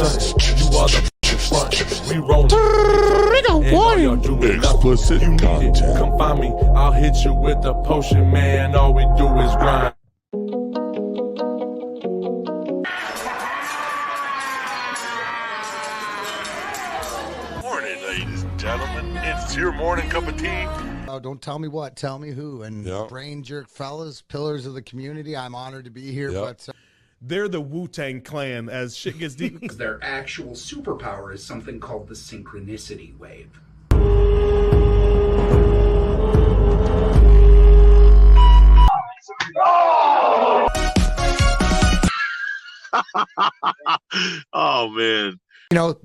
son. You are the front. We rollin'. And all y'all doing Explicit you need content. it. Come find me. I'll hit you with a potion, man. All we do is grind. Morning, ladies and gentlemen. It's your morning cup of tea. Oh, don't tell me what, tell me who. And Yep. brain jerk fellas, pillars of the community, I'm honored to be here. Yep. But They're the Wu-Tang Clan as shit gets deep. Their actual superpower is something called the synchronicity wave. Oh, man. you know,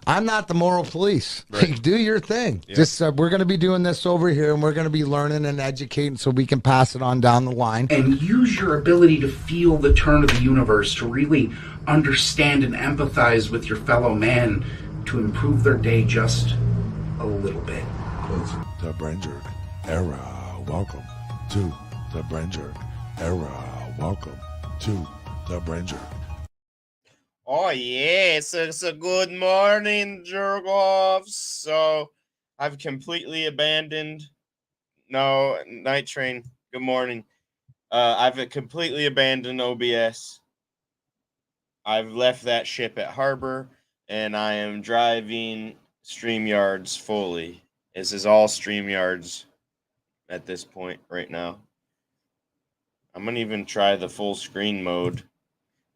I'm not the moral police. Right. Do your thing. Yeah. Just we're going to be doing this over here, and we're going to be learning and educating so we can pass it on down the line. And use your ability to feel the turn of the universe, to really understand and empathize with your fellow man, to improve their day just a little bit. It's the Brain Jerk era. Welcome to the Brain Jerk era. Welcome to the Brain Jerk. Oh yes, it's a good morning, jerk-offs. So I've completely abandoned. No, Night Train. Good morning. I've completely abandoned OBS. I've left that ship at harbor, and I am driving StreamYards fully. This is all StreamYards at this point right now. I'm gonna even try the full screen mode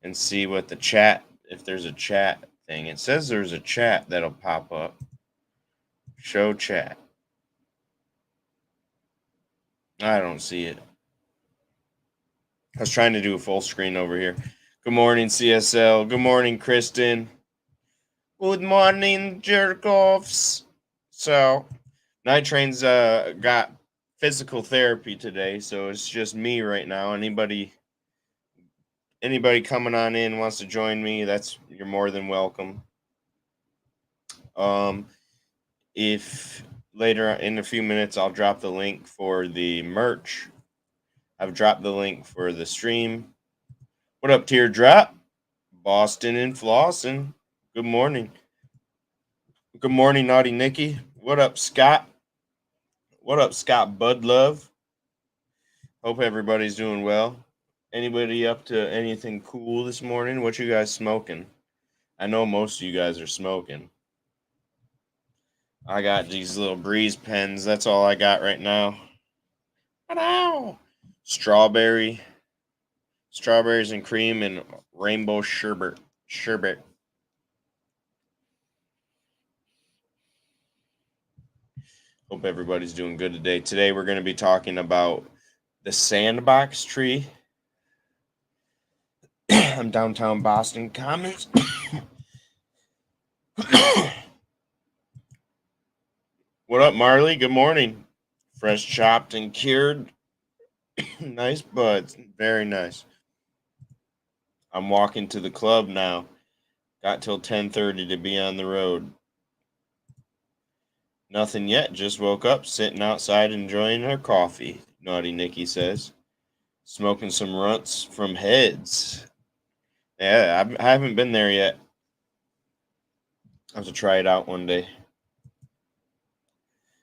and see what the chat, if there's a chat thing. It says there's a chat that'll pop up. Show chat. I don't see it. I was trying to do a full screen over here. Good morning, CSL. Good morning, Kristen. Good morning, jerk-offs. So, Night Train's got physical therapy today, so it's just me right now. Anybody coming on in wants to join me, you're more than welcome. If later in a few minutes I'll drop the link for the merch. I've dropped the link for the stream. What up, Teardrop? Boston and Flossin. Good morning. Good morning, Naughty Nikki. What up, Scott? What up, Scott Bud Love? Hope everybody's doing well. Anybody up to anything cool this morning? What you guys smoking? I know most of you guys are smoking. I got these little breeze pens. That's all I got right now. Ow! Strawberries and cream and rainbow sherbet. Hope everybody's doing good today. Today we're going to be talking about the sandbox tree. I'm downtown Boston Commons. What up, Marley? Good morning. Fresh chopped and cured. Nice buds. Very nice. I'm walking to the club now. Got till 10:30 to be on the road. Nothing yet. Just woke up, sitting outside enjoying our coffee, Naughty Nikki says. Smoking some runts from Heads. Yeah, I haven't been there yet. I'll have to try it out one day.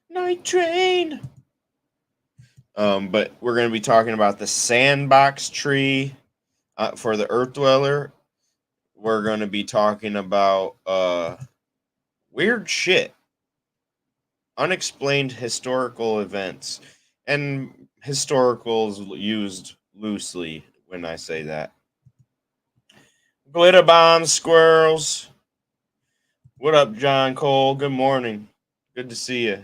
Night Train. But we're going to be talking about the sandbox tree for the Earth Dweller. We're going to be talking about weird shit. Unexplained historical events. And historical is used loosely when I say that. Glitter bomb squirrels. What up, John Cole? Good morning. Good to see you.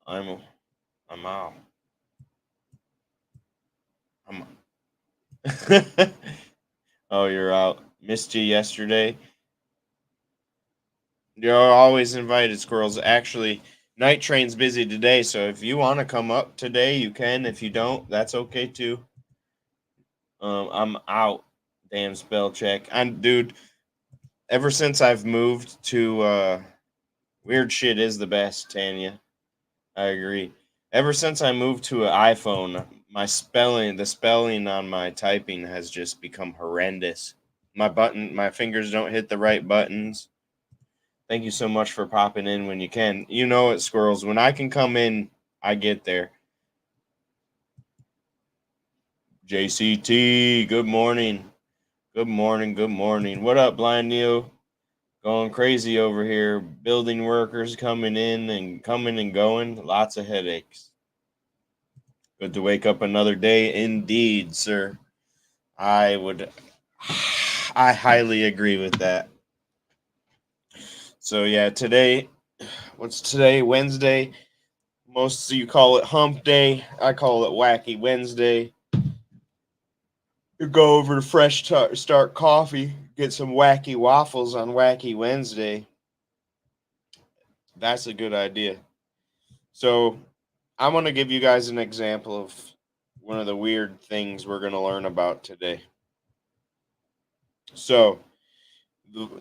I'm out. Oh, you're out. Missed you yesterday. You're always invited, squirrels. Actually, Night Train's busy today, so if you want to come up today, you can. If you don't, that's okay too. I'm out. Damn spell check. Dude, ever since I've moved to weird shit is the best, Tanya. I agree. Ever since I moved to an iPhone, the spelling on my typing has just become horrendous. my fingers don't hit the right buttons. Thank you so much for popping in when you can. You know it, squirrels. When I can come in, I get there. JCT, good morning. Good morning. Good morning. What up, Blind Neo? Going crazy over here. Building workers coming in and coming and going. Lots of headaches. Good to wake up another day. Indeed, sir. I highly agree with that. So yeah, today, what's today? Wednesday. Most of you call it Hump Day. I call it Wacky Wednesday. You go over to Fresh Start Coffee, get some wacky waffles on Wacky Wednesday. That's a good idea. So I'm going to give you guys an example of one of the weird things we're going to learn about today. So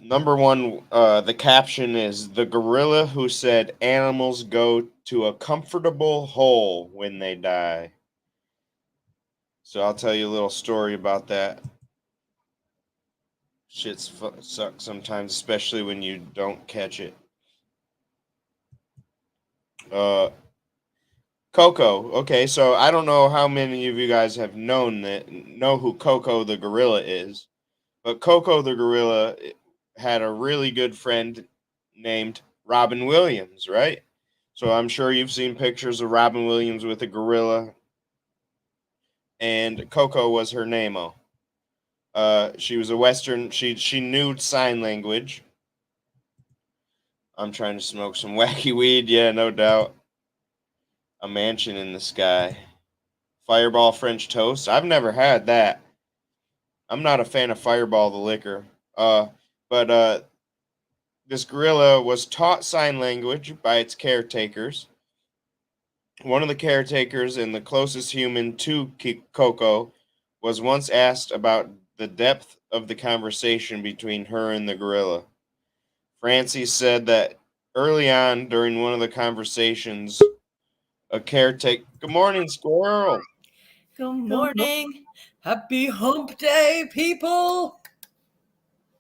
number one, the caption is the gorilla who said animals go to a comfortable hole when they die. So I'll tell you a little story about that. Shit sucks sometimes, especially when you don't catch it. Coco. Okay, so I don't know how many of you guys have know who Coco the gorilla is, but Coco the gorilla had a really good friend named Robin Williams, right? So I'm sure you've seen pictures of Robin Williams with a gorilla, and Coco was her name-o. She was a Western. She knew sign language. I'm trying to smoke some wacky weed. Yeah, no doubt. A mansion in the sky. Fireball French toast. I've never had that. I'm not a fan of Fireball the liquor. But this gorilla was taught sign language by its caretakers. One of the caretakers and the closest human to Coco was once asked about the depth of the conversation between her and the gorilla. Francie said that early on during one of the conversations, a caretaker. Good morning, squirrel. Good morning. Happy hump day, people.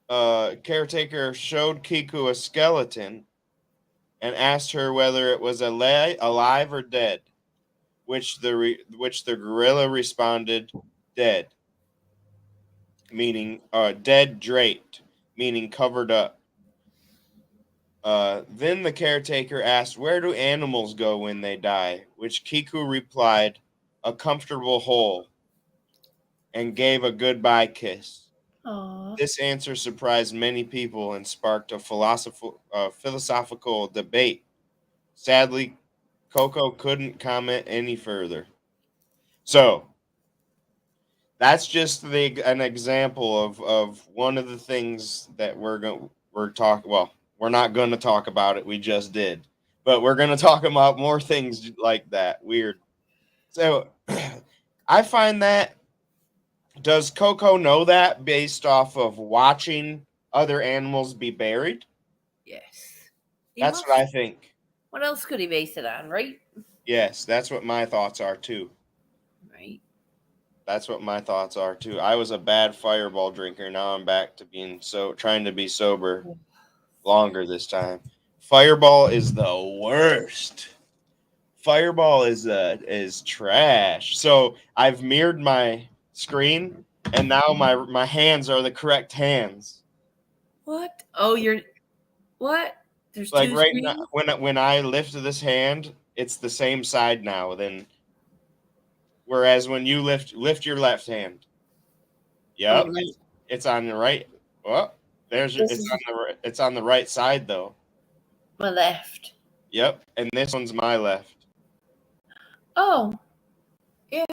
Caretaker showed Kiku a skeleton and asked her whether it was alive or dead, which the gorilla responded, dead, meaning dead draped, meaning covered up. Then the caretaker asked, where do animals go when they die? Which Kiku replied, a comfortable hole, and gave a goodbye kiss. Aww. This answer surprised many people and sparked a philosophical debate. Sadly, Coco couldn't comment any further. So, that's just an example of one of the things that we're not going to talk about it. We just did. But we're going to talk about more things like that. Weird. So, I find that, does Coco know that based off of watching other animals be buried? Yes. That's what I think. What else could he base it on, right? Yes, that's what my thoughts are too. Right. That's what my thoughts are too. I was a bad Fireball drinker. Now I'm back to trying to be sober longer this time. Fireball is the worst. Fireball is trash. So I've mirrored my screen, and now my hands are the correct hands. What? Oh, what? There's Like two right screens? now, when I lift this hand, it's the same side now. Whereas when you lift your left hand, yep, it's on the right. Well, it's on the right side though. My left. Yep, and this one's my left. Oh, yeah.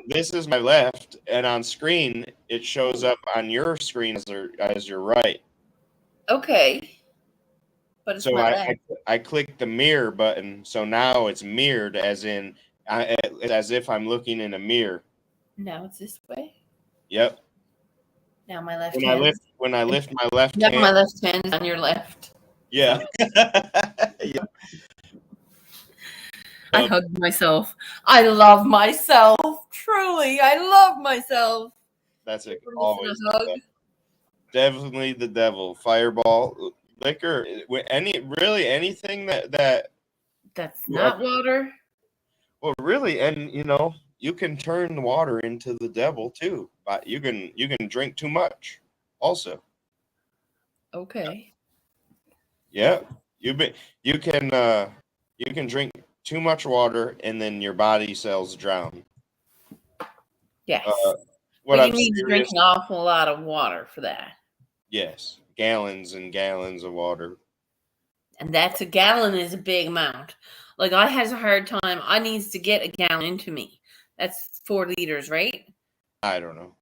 This is my left, and on screen it shows up on your screen as your right. Okay, but it's So my left. I clicked the mirror button, so now it's mirrored, as if I'm looking in a mirror. Now it's this way. Yep. Now my left When hand. I lift my left Now hand. my left hand is on your left. Yeah. Yep. I hugged myself. I love myself. Truly, I love myself. That's Give us always a hug. definitely the devil. Fireball, liquor, anything that That's not water. well, really, and you can turn water into the devil too. But you can drink too much, also. Okay. Yeah, you can drink too much water and then your body cells drown. Yes. What But I'm you need to drink serious? an awful lot of water for that. Yes, gallons and gallons of water. And that's a gallon is a big amount. Like I has a hard time. I needs to get a gallon into me. That's 4 liters, right? I don't know.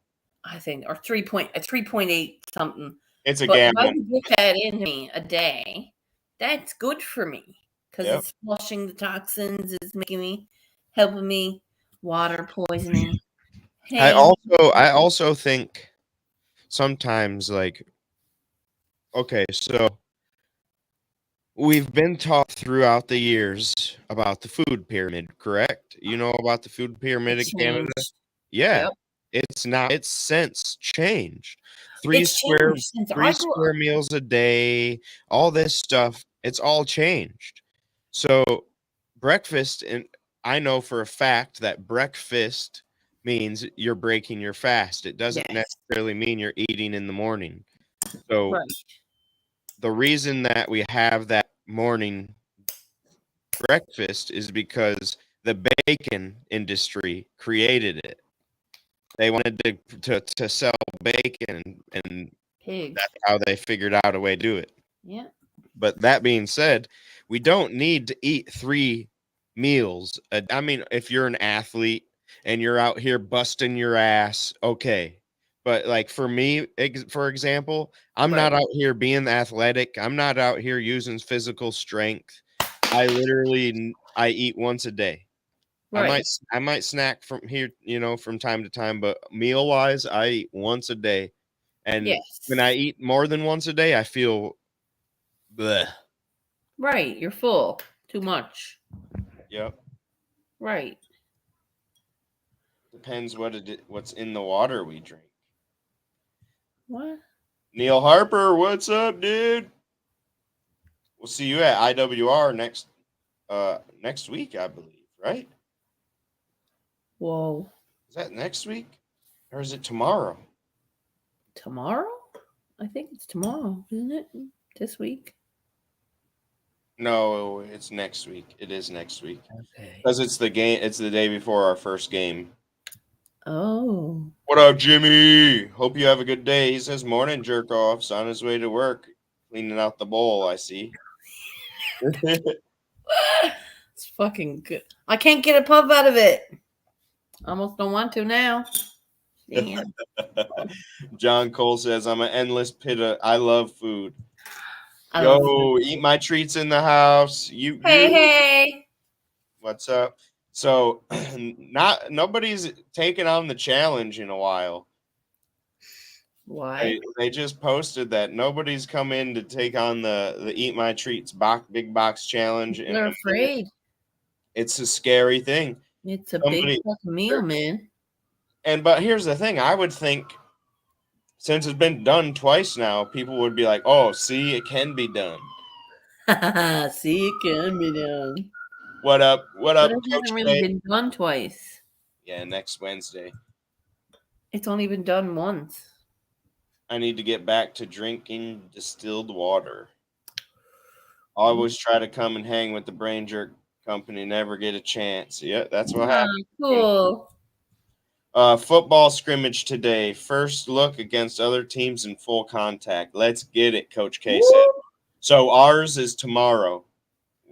I think, or 3.8 something. It's a But if I gallon. can get that into me a day, that's good for me because Yep. it's flushing the toxins. It's helping me, water poisoning. I Hey, also think sometimes okay, so we've been taught throughout the years about the food pyramid, correct? You know about the food pyramid in Canada? changed. Yeah. Yep. It's since changed. It's changed since I Three grew up. square meals a day, all this stuff, it's all changed. So breakfast, and I know for a fact that breakfast means you're breaking your fast. It doesn't Yes. necessarily mean you're eating in the morning. So Right. the reason that we have that morning breakfast is because the bacon industry created it. They wanted to sell bacon, and Pig. that's how they figured out a way to do it. Yeah. But that being said, we don't need to eat 3 meals. I mean, if you're an athlete and you're out here busting your ass, okay. But like for me, for example, I'm not out here being athletic. I'm not out here using physical strength. I eat once a day. Right. I might snack from here, from time to time, but meal wise, I eat once a day. And Yes. when I eat more than once a day, I feel bleh. Right. You're full. Too much. Yep. Right. Depends what's in the water we drink. What? Neil Harper, what's up, dude? We'll see you at IWR next week, I believe, right? Whoa. Is that next week? Or is it tomorrow? Tomorrow? I think it's tomorrow, isn't it? This week? No, it's next week. It is next week. Okay. Because it's the day before our first game. Oh. What up, Jimmy? Hope you have a good day. He says morning jerk offs on his way to work. Cleaning out the bowl, I see. It's fucking good. I can't get a puff out of it. Almost don't want to now. Damn. John Cole says, I'm an endless pit of I love food. I love Yo, eat my treats in the house. Hey. What's up? So nobody's taken on the challenge in a while. Why? They just posted that nobody's come in to take on the Eat My Treats big box challenge. They're afraid. It's a scary thing. It's a big fucking meal, man. But here's the thing. I would think since it's been done twice now, people would be like, oh, see, it can be done. See, it can be done. What up? What up, But it Coach hasn't really K? been done twice. Yeah, next Wednesday. It's only been done once. I need to get back to drinking distilled water. I always try to come and hang with the Brain Jerk Company, never get a chance. Yeah, that's what happened. Cool. Football scrimmage today. First look against other teams in full contact. Let's get it, Coach K said. So ours is tomorrow.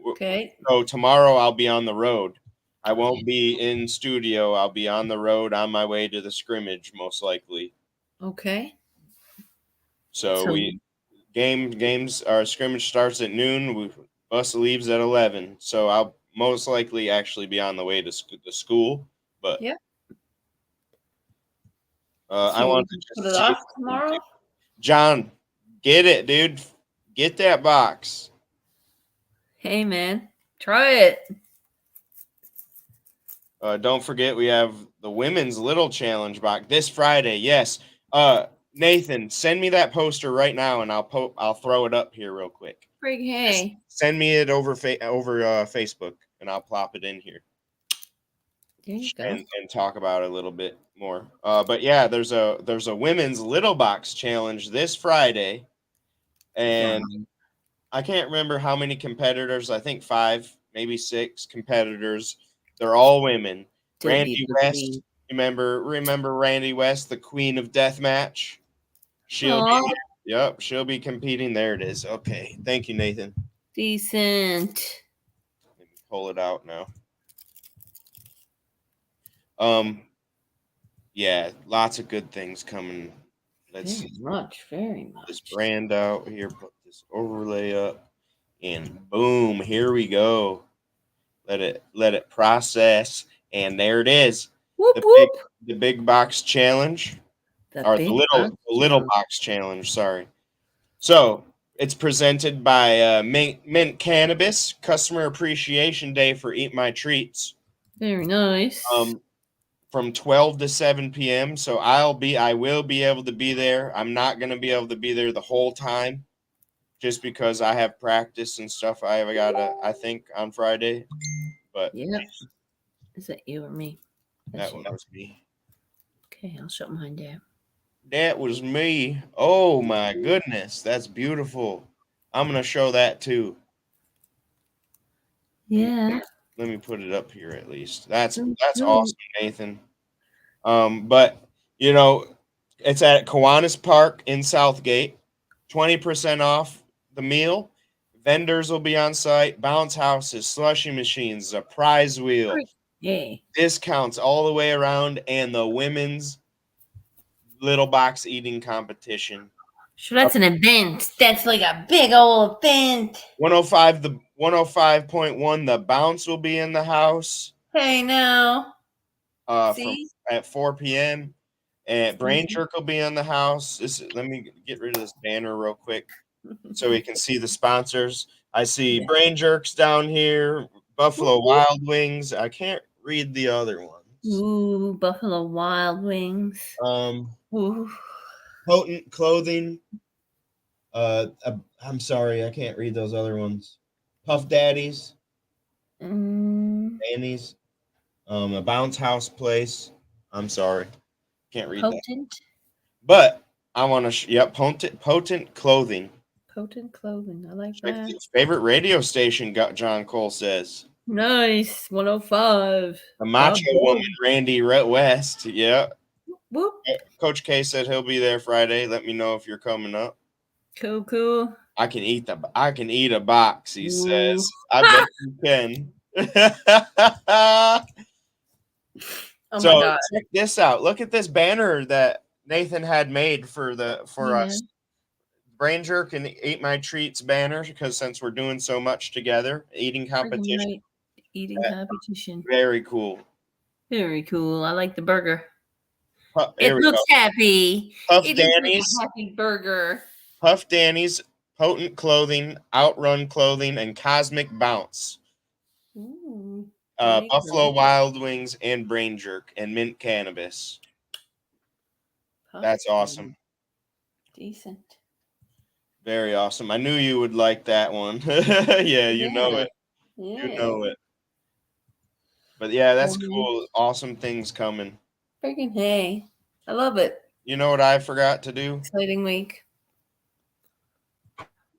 Okay. So tomorrow I'll be on the road. I won't be in studio. I'll be on the road on my way to the scrimmage, most likely. Okay. So our scrimmage starts at noon. Bus leaves at 11. So I'll most likely actually be on the way to school. But yeah. I want to put it off tomorrow. John, get it, dude. Get that box. Hey, man, try it. Don't forget we have the women's little challenge box this Friday. Yes. Nathan, send me that poster right now, and I'll throw it up here real quick. Frig, hey. Send me it over Facebook, and I'll plop it in here. There you go. And talk about it a little bit more. But yeah, there's a women's little box challenge this Friday, and I can't remember how many competitors. I think 5, maybe 6 competitors. They're all women. Randy West, remember Randy West, the Queen of Deathmatch? She'll be competing. There it is. Okay, thank you, Nathan. Decent. Let me pull it out now. Yeah, lots of good things coming. Let's very much. This brand out here, put this overlay up, and boom, here we go. Let it process, and there it is. Whoop, whoop. The big box challenge, the little box challenge. Sorry. So it's presented by Mint Cannabis, Customer Appreciation Day for Eat My Treats. Very nice. From 12 to 7 p.m. So I will be able to be there. I'm not going to be able to be there the whole time just because I have practice and stuff. I think on Friday, but yeah. Is that you or me? That was me. Okay, I'll shut mine down. That was me. Oh my goodness. That's beautiful. I'm going to show that too. Yeah. Let me put it up here at least. That's awesome, Nathan. But it's at Kiwanis Park in Southgate. 20% off the meal. Vendors will be on site. Bounce houses, slushy machines, a prize wheel, discounts all the way around, and the women's little box eating competition. So that's an event. That's like a big old event. 105.1. The bounce will be in the house. Hey, now. At 4 p.m. And Brain Jerk will be in the house. Let me get rid of this banner real quick so we can see the sponsors. I see Brain Jerks down here, Buffalo Wild Wings. I can't read the other ones. Ooh, Buffalo Wild Wings. Potent Clothing. I'm sorry, I can't read those other ones. Puff Daddies. Annie's. A Bounce House Place. I'm sorry. Can't read that. But I want to, Potent Clothing. Potent Clothing. I like that. Favorite radio station, John Cole says. Nice. 105. The Macho Woman, Randy West. Yeah. Whoop. Coach K said he'll be there Friday. Let me know if you're coming up. Cool. I can eat a box, he says. I bet you can. Oh my God. Check this out. Look at this banner that Nathan had made for us. Brain Jerk and Eat My Treats banner, because since we're doing so much together, eating competition. Competition. Very cool. Very cool. I like the burger. It looks happy. Puff It Danny's. is like a happy burger. Puff Danny's, Potent Clothing, Outrun Clothing, and Cosmic Bounce. Ooh. Buffalo Wild Wings and Brain Jerk and Mint Cannabis. That's awesome. Decent. Very awesome. I knew you would like that one. Yeah, you know it. Yeah. You know it. But yeah, that's cool. Awesome things coming. Freaking hey. I love it. You know what I forgot to do? Exciting week.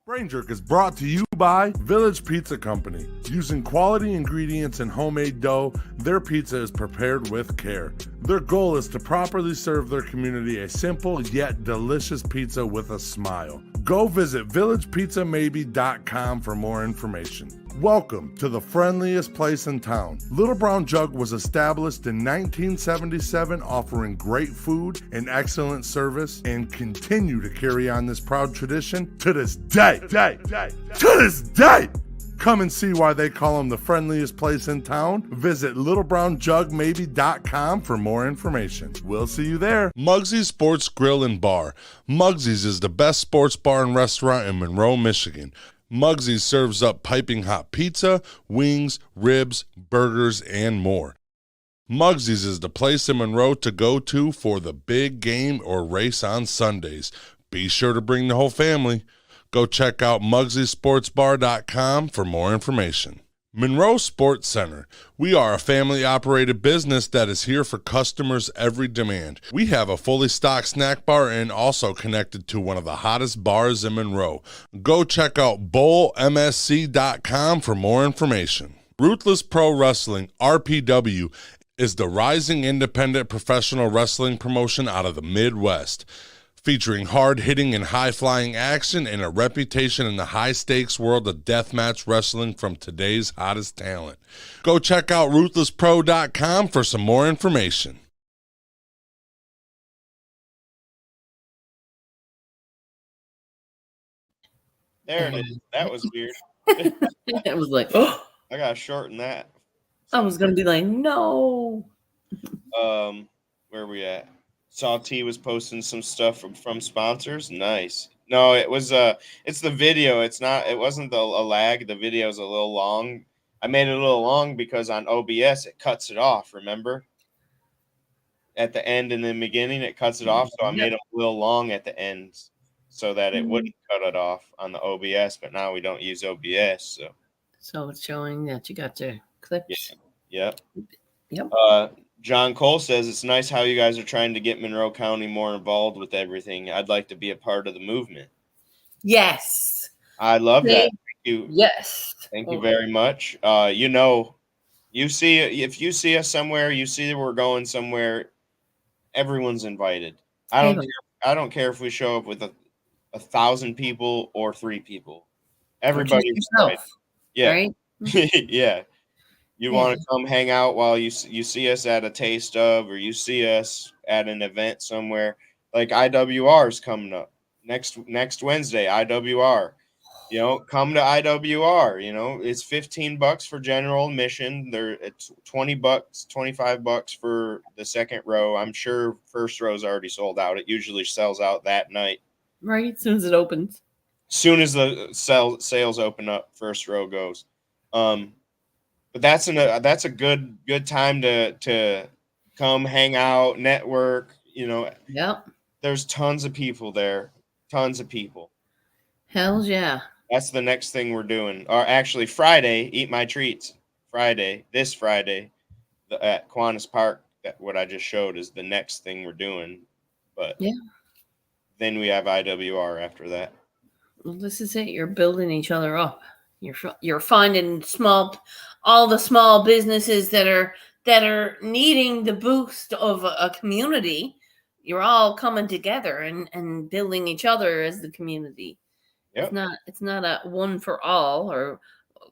Brain Jerk is brought to you by Village Pizza Company. Using quality ingredients and homemade dough, their pizza is prepared with care. Their goal is to properly serve their community a simple yet delicious pizza with a smile. Go visit villagepizzamaybee.com for more information. Welcome to the friendliest place in town. Little Brown Jug was established in 1977, offering great food and excellent service, and continue to carry on this proud tradition to this day. To this day! Come and see why they call them the friendliest place in town. Visit littlebrownjugmaybe.com for more information. We'll see you there. Mugsy Sports Grill and Bar. Mugsy's is the best sports bar and restaurant in Monroe, Michigan. Mugsy serves up piping hot pizza, wings, ribs, burgers, and more. Mugsy's is the place in Monroe to go to for the big game or race on Sundays. Be sure to bring the whole family. Go check out MugsySportsBar.com for more information. Monroe Sport Center. We are a family-operated business that is here for customers' every demand. We have a fully stocked snack bar and also connected to one of the hottest bars in Monroe. Go check out BowlMSC.com for more information. Ruthless Pro Wrestling, RPW, is the rising independent professional wrestling promotion out of the Midwest, featuring hard-hitting and high-flying action and a reputation in the high-stakes world of deathmatch wrestling from today's hottest talent. Go check out RuthlessPro.com for some more information. There it is. That was weird. It was like, oh, I gotta shorten that. I was gonna be like, no. Where we at? Saw T was posting some stuff from sponsors. Nice. No, it was it's the video. It wasn't a lag. The video is a little long. I made it a little long because on OBS it cuts it off, remember? At the end and the beginning it cuts it off, so I made it a little long at the end so that it wouldn't cut it off on the OBS, but now we don't use OBS, So it's showing that you got your clips. yeah. Yep. John Cole says it's nice how you guys are trying to get Monroe County more involved with everything. I'd like to be a part of the movement. Yes. I love that. Thank you. Yes. Thank you very much. You see, if you see us somewhere, you see that we're going somewhere, everyone's invited. I don't care if we show up with 1,000 people or 3 people. Everybody's invited. Yeah. Right? Yeah. You want to come hang out while you see us at a taste of, or you see us at an event somewhere, like IWR is coming up next Wednesday. IWR, come to IWR. It's $15 for general admission. It's $20, $25 for the second row. I'm sure first row is already sold out. It usually sells out that night. Right, as soon as it opens. Soon as the sales open up, first row goes. But that's a good time to come hang out, network. Yep. There's tons of people there, tons of people. Hells yeah. That's the next thing we're doing. Or actually, Friday, Eat My Treats. This Friday, at Kiwanis Park. What I just showed is the next thing we're doing. But then we have IWR after that. Well, this is it. You're building each other up. You're finding all the small businesses that are needing the boost of a community. You're all coming together and building each other as the community. Yep. It's not a one for all or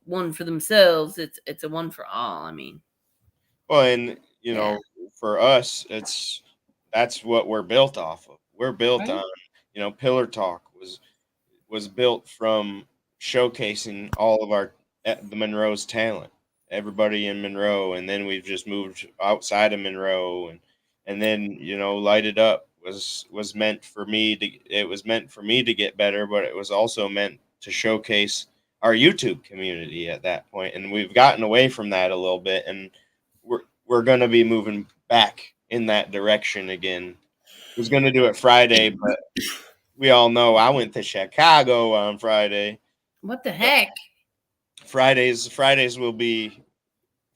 one for themselves. It's a one for all. I mean, well, and for us, that's what we're built off of. We're built on, Pillar Talk was built from showcasing all of the Monroe's talent, everybody in Monroe, and then we've just moved outside of Monroe, and then Light It Up was meant for me to get better, but it was also meant to showcase our YouTube community at that point, and we've gotten away from that a little bit, and we're going to be moving back in that direction again. I was going to do it Friday, but we all know I went to Chicago on Friday. What the heck? Fridays will be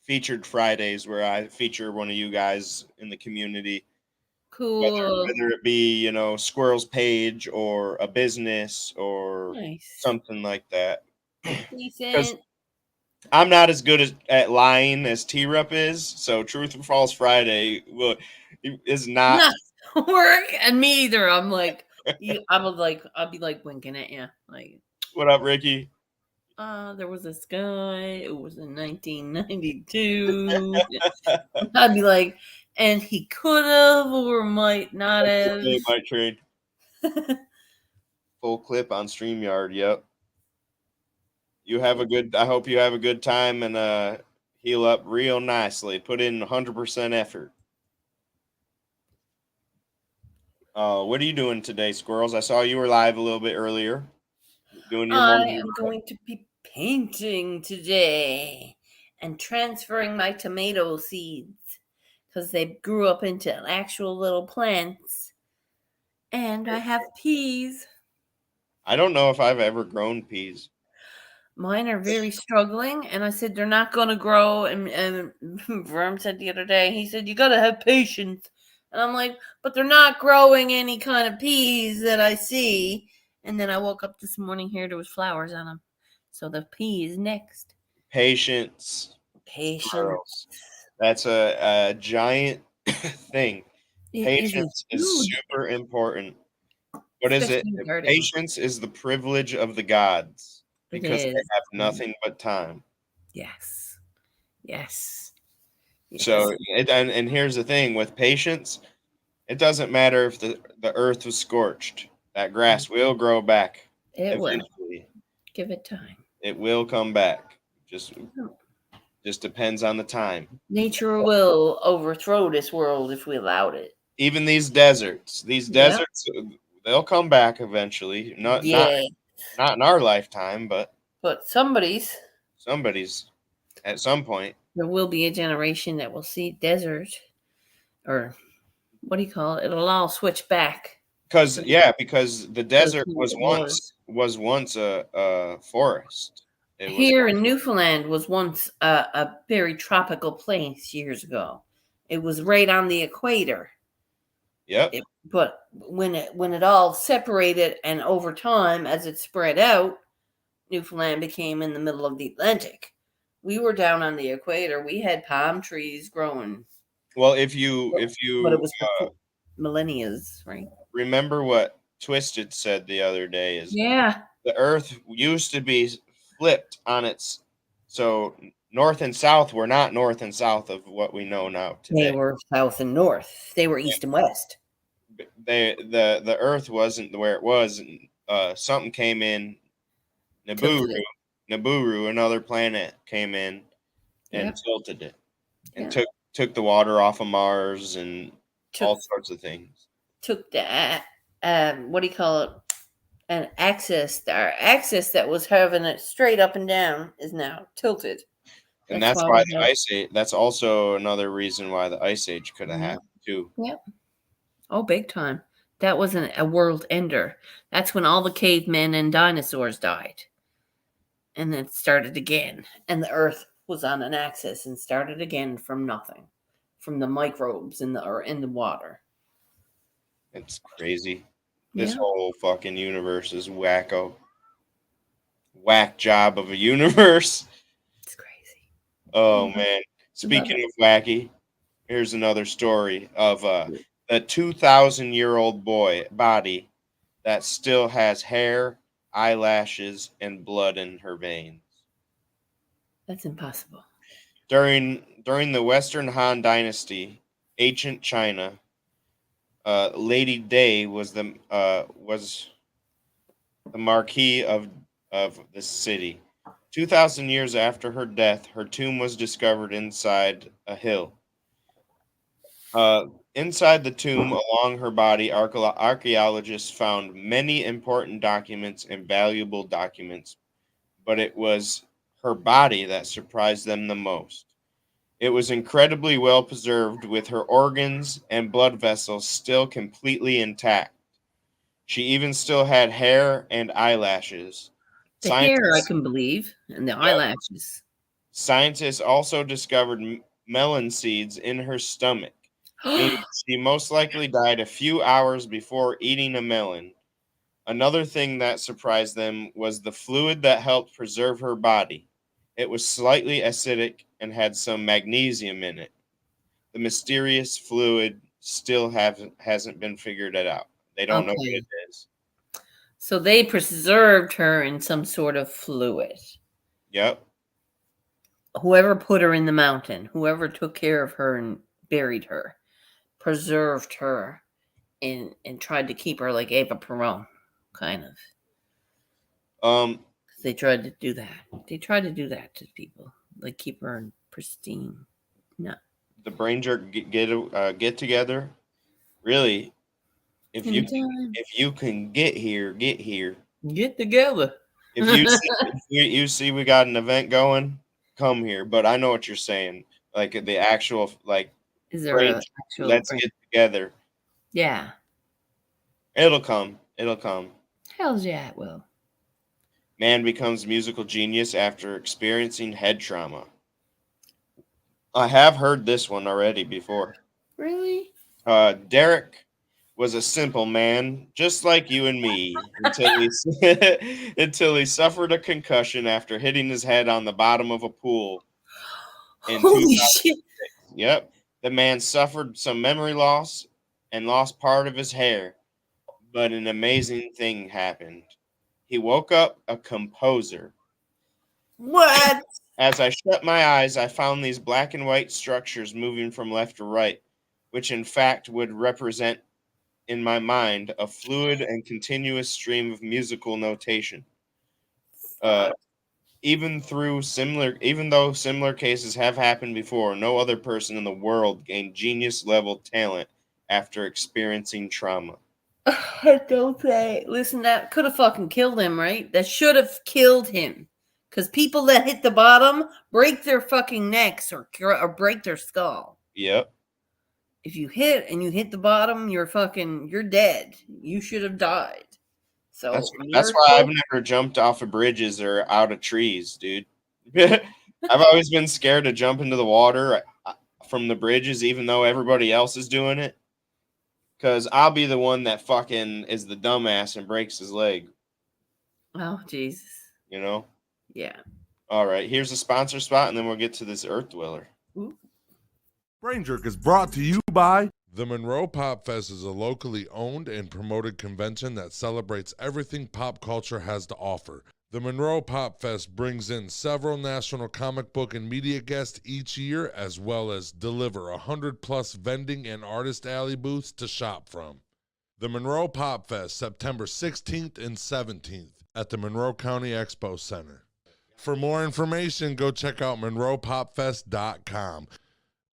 featured Fridays where I feature one of you guys in the community. Cool. Whether it be, Squirrel's page or a business or something like that. Decent. I'm not as good at lying as T-Rup is, so Truth or False Friday is not work, and me either. I'm like, I'll be like winking at you, like, what up, Ricky? There was this guy. It was in 1992. I'd be like, and he could have or might not have. Might trade. Full clip on StreamYard. Yep. I hope you have a good time and heal up real nicely. Put in 100% effort. What are you doing today, Squirrels? I saw you were live a little bit earlier. I am going to be painting today and transferring my tomato seeds because they grew up into actual little plants. And I have peas. I don't know if I've ever grown peas. Mine are very struggling, and I said they're not going to grow. And Verm said the other day, he said, you got to have patience. And I'm like, but they're not growing any kind of peas that I see. And then I woke up this morning here, there was flowers on them. So the pea is next. Patience. Patience. Girls. That's a giant thing. It Patience is huge, super important. What is it? especially in gardening. Patience is the privilege of the gods It because they is. have nothing but time. Yes. Yes. So, Yes. and here's the thing with patience, it doesn't matter if the earth was scorched. That grass will grow back It will. eventually. Give it time. It will come back. Just depends on the time. Nature will overthrow this world if we allowed it. Even these deserts, they'll come back eventually. Not in our lifetime, but somebody's. at some point. There will be a generation that will see desert, or what do you call it? It'll all switch back. Because the desert was was. once a forest. Here in Newfoundland was once a very tropical place years ago. It was right on the equator. Yep. But when it all separated, and over time as it spread out, Newfoundland became in the middle of the Atlantic. We were down on the equator. We had palm trees growing. Well, if you but it was for millennias, right? Remember what Twisted said the other day is the Earth used to be flipped on its, so north and south were not north and south of what we know now today. They were south and north. They were east and west. The Earth wasn't where it was. Something came in. Nibiru, another planet came in and tilted it, and took the water off of Mars and all sorts of things. Took the what do you call it? An axis. Our axis that was having it straight up and down is now tilted. And that's why the ice age. That's also another reason why the ice age could have happened too. Yep. Oh, big time. That wasn't a world ender. That's when all the cavemen and dinosaurs died. And then it started again. And the Earth was on an axis and started again from nothing. From the microbes in the water. It's crazy. This whole fucking universe is wacko. Whack job of a universe. It's crazy. Oh, man. Speaking of wacky, here's another story of a 2,000-year-old body that still has hair, eyelashes, and blood in her veins. That's impossible. During the Western Han Dynasty, ancient China, Lady Day was the marquis of the city. 2,000 years after her death, her tomb was discovered inside a hill. Inside the tomb, along her body, archaeologists found many important documents and valuable documents, but it was her body that surprised them the most. It was incredibly well preserved, with her organs and blood vessels still completely intact. She even still had hair and eyelashes. The hair I can believe, and the eyelashes. Scientists also discovered melon seeds in her stomach. She most likely died a few hours before eating a melon. Another thing that surprised them was the fluid that helped preserve her body. It was slightly acidic and had some magnesium in it. The mysterious fluid still hasn't been figured out. They don't know what it is. So they preserved her in some sort of fluid. Yep. Whoever put her in the mountain, whoever took care of her and buried her, preserved her and tried to keep her like Eva Peron, kind of. They tried to do that. They tried to do that to people, like keep her in pristine. No. The brain jerk get together. Really, if you can get here, get here. Get together. If you see we got an event going, come here. But I know what you're saying. Like the actual Is there Great. a actual? Let's get together. Yeah. It'll come. It'll come. Hell's yeah, it will. Man becomes musical genius after experiencing head trauma. I have heard this one already before. Really? Derek was a simple man, just like you and me, until he suffered a concussion after hitting his head on the bottom of a pool. Holy shit! Yep, the man suffered some memory loss and lost part of his hair, but an amazing thing happened. He woke up a composer. What? As I shut my eyes, I found these black and white structures moving from left to right, which in fact would represent in my mind a fluid and continuous stream of musical notation. Even though similar cases have happened before, no other person in the world gained genius level talent after experiencing trauma. Don't say. Listen, that could have fucking killed him, right? That should have killed him. Because people that hit the bottom break their fucking necks or break their skull. Yep. If you hit the bottom, you're dead. You should have died. So that's why I've never jumped off of bridges or out of trees, dude. I've always been scared to jump into the water from the bridges, even though everybody else is doing it. Because I'll be the one that fucking is the dumbass and breaks his leg. Oh, Jesus. You know? Yeah. All right, here's a sponsor spot, and then we'll get to this Earth Dweller. Brain Jerk is brought to you by... The Monroe Pop Fest is a locally owned and promoted convention that celebrates everything pop culture has to offer. The Monroe Pop Fest brings in several national comic book and media guests each year, as well as deliver 100+ vending and artist alley booths to shop from. The Monroe Pop Fest, September 16th and 17th at the Monroe County Expo Center. For more information, go check out MonroePopFest.com.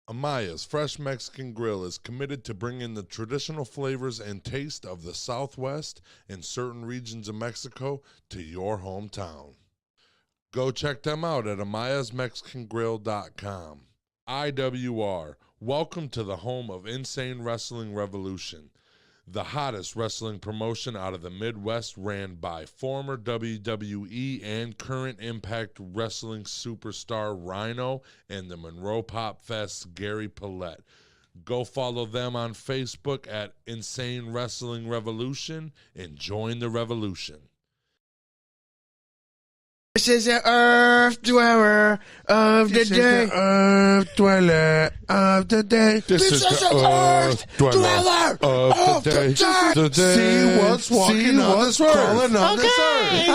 Amaya's Fresh Mexican Grill is committed to bringing the traditional flavors and taste of the Southwest and certain regions of Mexico to your hometown. Go check them out at AmayasMexicanGrill.com. IWR, welcome to the home of Insane Wrestling Revolution, the hottest wrestling promotion out of the Midwest, ran by former WWE and current Impact Wrestling superstar Rhino and the Monroe Pop Fest Gary Paulette. Go follow them on Facebook at Insane Wrestling Revolution and join the revolution. This is the Earth Dweller of the Day. Earth Dweller of the Day. This is the Earth Dweller of the Day. See what's walking on this earth. Crawling on this earth.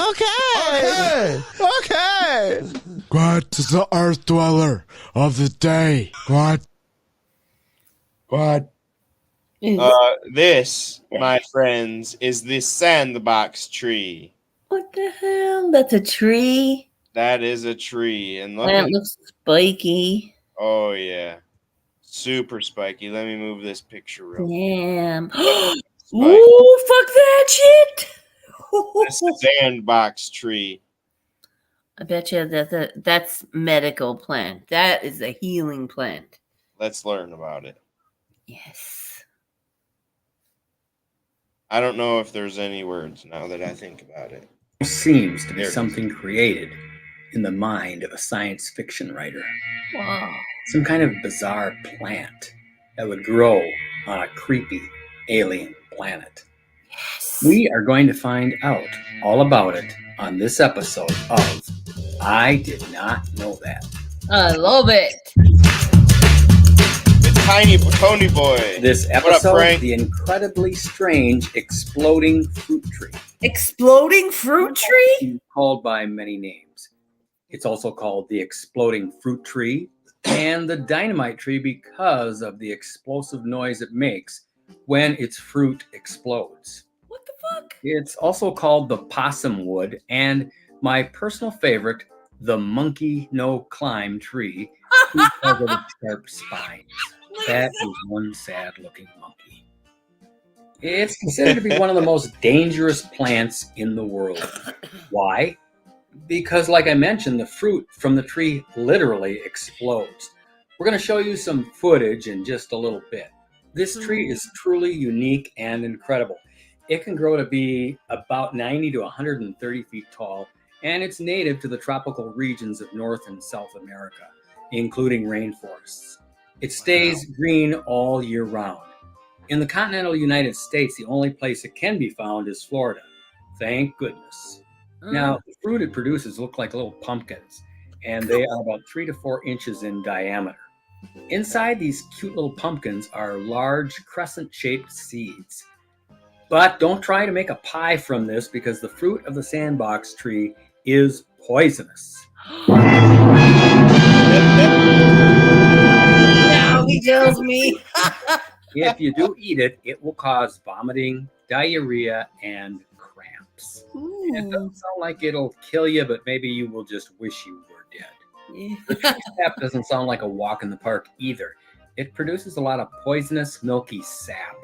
Okay. What is the Earth Dweller of the Day? What? This, my friends, is the sandbox tree. What the hell? That's a tree? That is a tree. And look That looks spiky. Oh, yeah. Super spiky. Let me move this picture real quick. Damn. Ooh, fuck that shit. This sandbox tree. I bet you that's medical plant. That is a healing plant. Let's learn about it. Yes. I don't know if there's any words now that I think about it. Seems to be something created in the mind of a science fiction writer. Wow. Some kind of bizarre plant that would grow on a creepy alien planet. Yes. We are going to find out all about it on this episode of I Did Not Know That. I love it. Tiny Pony Boy. This What up, episode, Frank? the incredibly strange exploding fruit tree. Exploding fruit tree? It's called by many names. It's also called the exploding fruit tree and the dynamite tree because of the explosive noise it makes when its fruit explodes. What the fuck? It's also called the possum wood and my personal favorite, the monkey no climb tree because of its sharp spines. That is one sad looking monkey. It's considered to be one of the most dangerous plants in the world. Why? Because, like I mentioned, the fruit from the tree literally explodes. We're going to show you some footage in just a little bit. This tree is truly unique and incredible. It can grow to be about 90 to 130 feet tall, and it's native to the tropical regions of North and South America, including rainforests. It stays green all year round. In the continental United States, the only place it can be found is Florida. Thank goodness. Now, the fruit it produces look like little pumpkins, and they are about 3 to 4 inches in diameter. Inside these cute little pumpkins are large crescent-shaped seeds. But don't try to make a pie from this because the fruit of the sandbox tree is poisonous. Now he tells me. If you do eat it, it will cause vomiting, diarrhea, and cramps. It doesn't sound like it'll kill you, but maybe you will just wish you were dead. The tree sap doesn't sound like a walk in the park either. It produces a lot of poisonous, milky sap.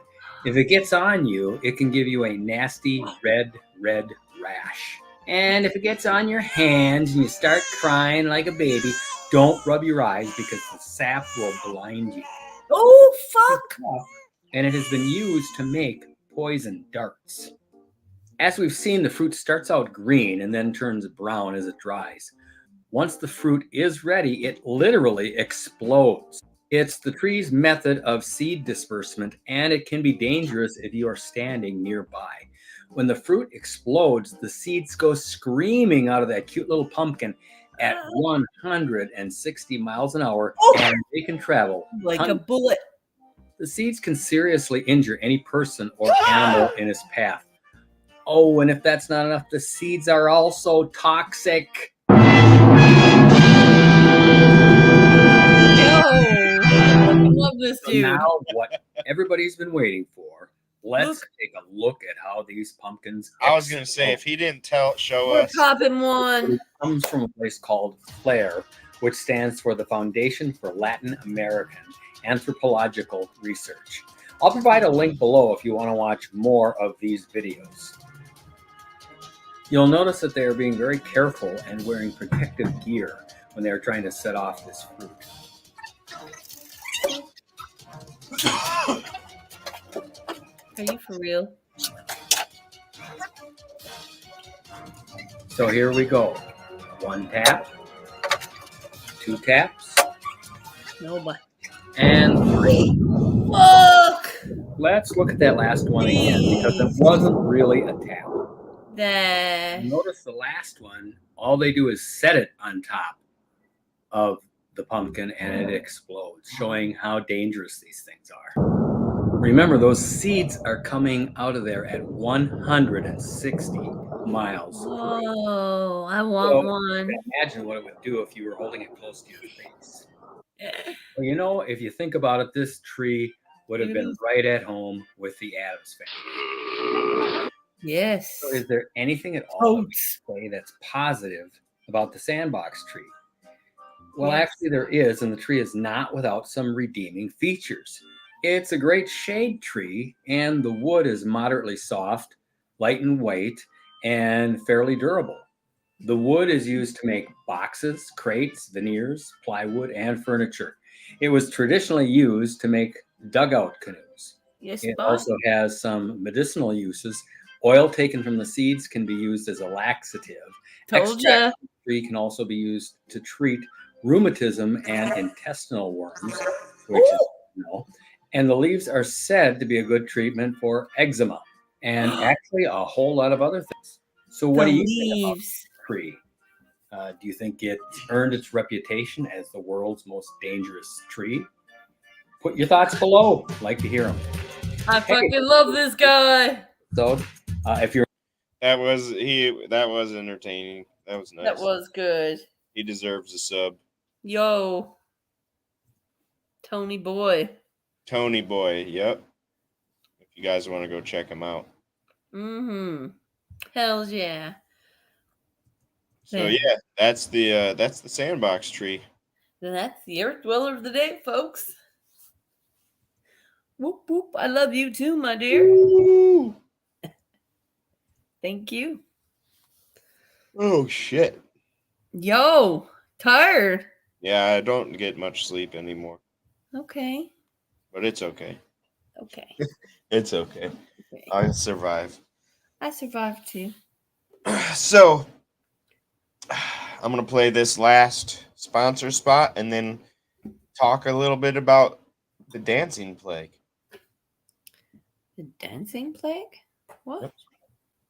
If it gets on you, it can give you a nasty red rash. And if it gets on your hands and you start crying like a baby, don't rub your eyes because the sap will blind you. Oh, fuck! And it has been used to make poison darts. As we've seen, the fruit starts out green and then turns brown as it dries. Once the fruit is ready, it literally explodes. It's the tree's method of seed disbursement, and it can be dangerous if you are standing nearby. When the fruit explodes, the seeds go screaming out of that cute little pumpkin at 160 miles an hour, and they can travel like a bullet. The seeds can seriously injure any person or animal in its path. Oh, and if that's not enough, the seeds are also toxic. I love this dude. Now, what everybody's been waiting for, let's take a look at how these pumpkins. I was going to say, if he didn't show We're us. popping one. It comes from a place called FLAIR, which stands for the Foundation for Latin American Anthropological Research. I'll provide a link below if you want to watch more of these videos. You'll notice that they are being very careful and wearing protective gear when they are trying to set off this fruit. Are you for real? So here we go. 1 tap, 2 taps, Nobody. and 3. Fuck! Let's look at that last one again because it wasn't really a tap. Notice the last one, all they do is set it on top of the pumpkin and it explodes, showing how dangerous these things are. Remember, those seeds are coming out of there at 160 miles per hour. Oh, I want one. Imagine what it would do if you were holding it close to your face. Well, you know, if you think about it, this tree would have been right at home with the Addams family. Yes. So is there anything at all that we can say that's positive about the sandbox tree? Well, actually there is, and the tree is not without some redeeming features. It's a great shade tree, and the wood is moderately soft, light in weight, and fairly durable. The wood is used to make boxes, crates, veneers, plywood, and furniture. It was traditionally used to make dugout canoes. Yes, it also has some medicinal uses. Oil taken from the seeds can be used as a laxative. Told ya. Extract from the tree can also be used to treat rheumatism and intestinal worms, which is, and the leaves are said to be a good treatment for eczema and actually a whole lot of other things. So what do you think about this tree? Do you think it's earned its reputation as the world's most dangerous tree? Put your thoughts below. I'd like to hear them. I fucking love this guy. So, if you're that was entertaining. That was nice. That was good. He deserves a sub. Yo, Tony Boy. Tony Boy. Yep. If you guys want to go check him out. Hell yeah. So yeah, that's the sandbox tree. Then that's the Earth Dweller of the day, folks. Whoop whoop! I love you too, my dear. Woo. Thank you. Oh shit. Yo, tired. Yeah, I don't get much sleep anymore, Okay. but it's okay. Okay. It's okay. Okay. I survive. I survived too. So, I'm going to play this last sponsor spot and then talk a little bit about the dancing plague. The dancing plague? What? Yep.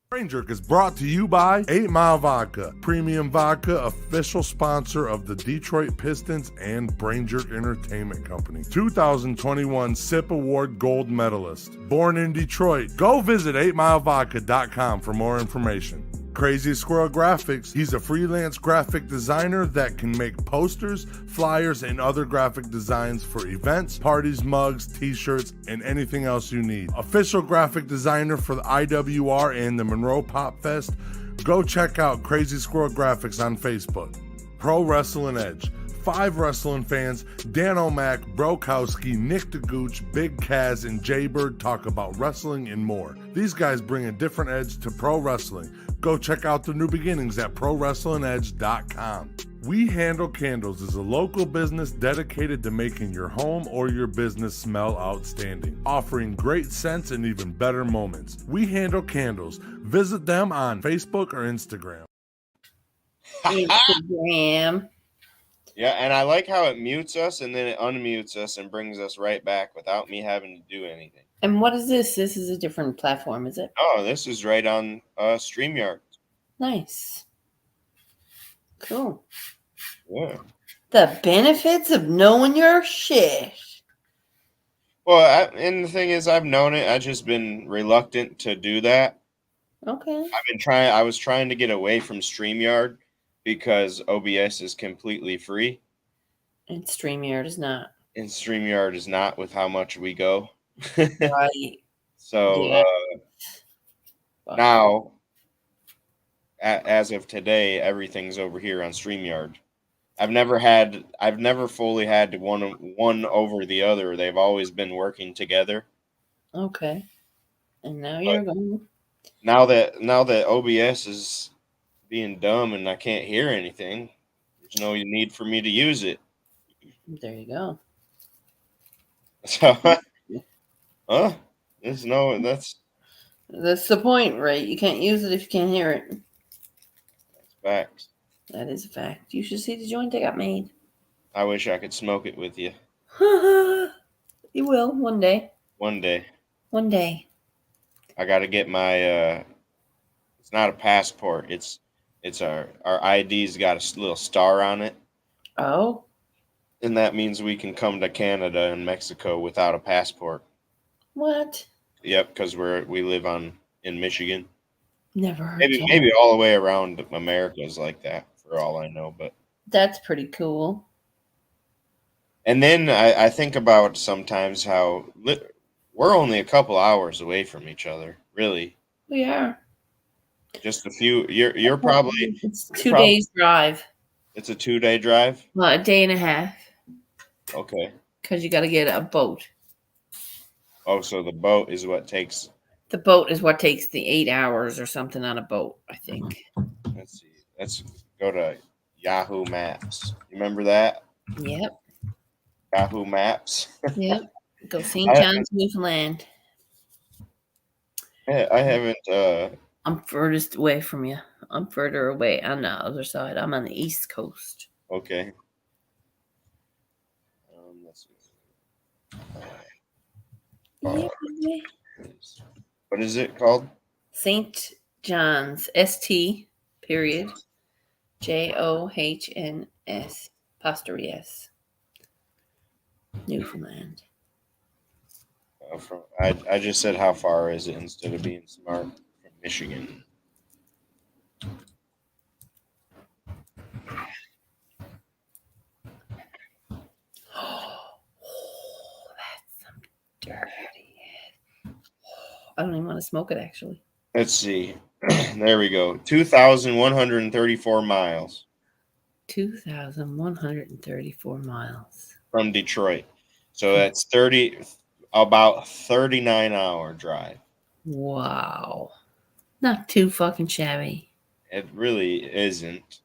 Brain Jerk is brought to you by 8 Mile Vodka, premium vodka, official sponsor of the Detroit Pistons and Brain Jerk Entertainment Company. 2021 SIP Award gold medalist. Born in Detroit. Go visit 8milevodka.com for more information. Crazy Squirrel Graphics. He's a freelance graphic designer that can make posters, flyers, and other graphic designs for events, parties, mugs, t-shirts, and anything else you need. Official graphic designer for the IWR and the Monroe Pop Fest. Go check out Crazy Squirrel Graphics on Facebook. Pro Wrestling Edge. 5 wrestling fans, Dan O'Mac, Brokowski, Nick DeGooch, Big Kaz, and Jaybird talk about wrestling and more. These guys bring a different edge to pro wrestling. Go check out the new beginnings at ProWrestlingEdge.com. We Handle Candles is a local business dedicated to making your home or your business smell outstanding, offering great scents and even better moments. We Handle Candles. Visit them on Facebook or Instagram. Instagram. Yeah, and I like how it mutes us and then it unmutes us and brings us right back without me having to do anything. And what is this? This is a different platform, is it? Oh, this is right on StreamYard. Nice. Cool. Yeah. The benefits of knowing your shit. Well, and the thing is, I've known it. I've just been reluctant to do that. Okay. I was trying to get away from StreamYard because OBS is completely free. And StreamYard is not. And StreamYard is not with how much we go. Right. So Yeah. now, as of today, everything's over here on StreamYard. I've never fully had one over the other. They've always been working together. Okay. And now you're going. Now that OBS is being dumb and I can't hear anything, there's no need for me to use it. There you go. So, that's That's the point, right? You can't use it if you can't hear it. facts. That is a fact. You should see the joint that got made. I wish I could smoke it with you You will one day. one day. One day. I got to get my. It's not a passport. It's our ID's got a little star on it, Oh, and that means we can come to Canada and Mexico without a passport. what? Yep, because we live in Michigan. Never heard of Maybe all the way around America is like that, for all I know. But That's pretty cool. and then I think about sometimes how we're only a couple hours away from each other. Really, We are. just a few. You're probably. It's 2 days drive. It's a 2-day drive. Well, a day and a half. Okay. Because you got to get a boat. Oh, so the boat is what takes. The boat is what takes the 8 hours or something on a boat, I think. Let's see. Let's go to Yahoo Maps. You remember that? Yep. Yahoo Maps. Yep. Go St. John's, Newfoundland. I haven't. I'm furthest away from you. I'm further away on the other side. I'm on the East Coast. Okay. Let's see. What is it called? St. John's, ST, period, JOHNS, apostrophe S, Newfoundland. I just said how far is it instead of being smart. From Michigan. That's some dirty. I don't even want to smoke it, actually. Let's see. There we go. 2,134 miles 2,134 miles. from Detroit. So that's about 39-hour drive. Wow. Not too fucking shabby. It really isn't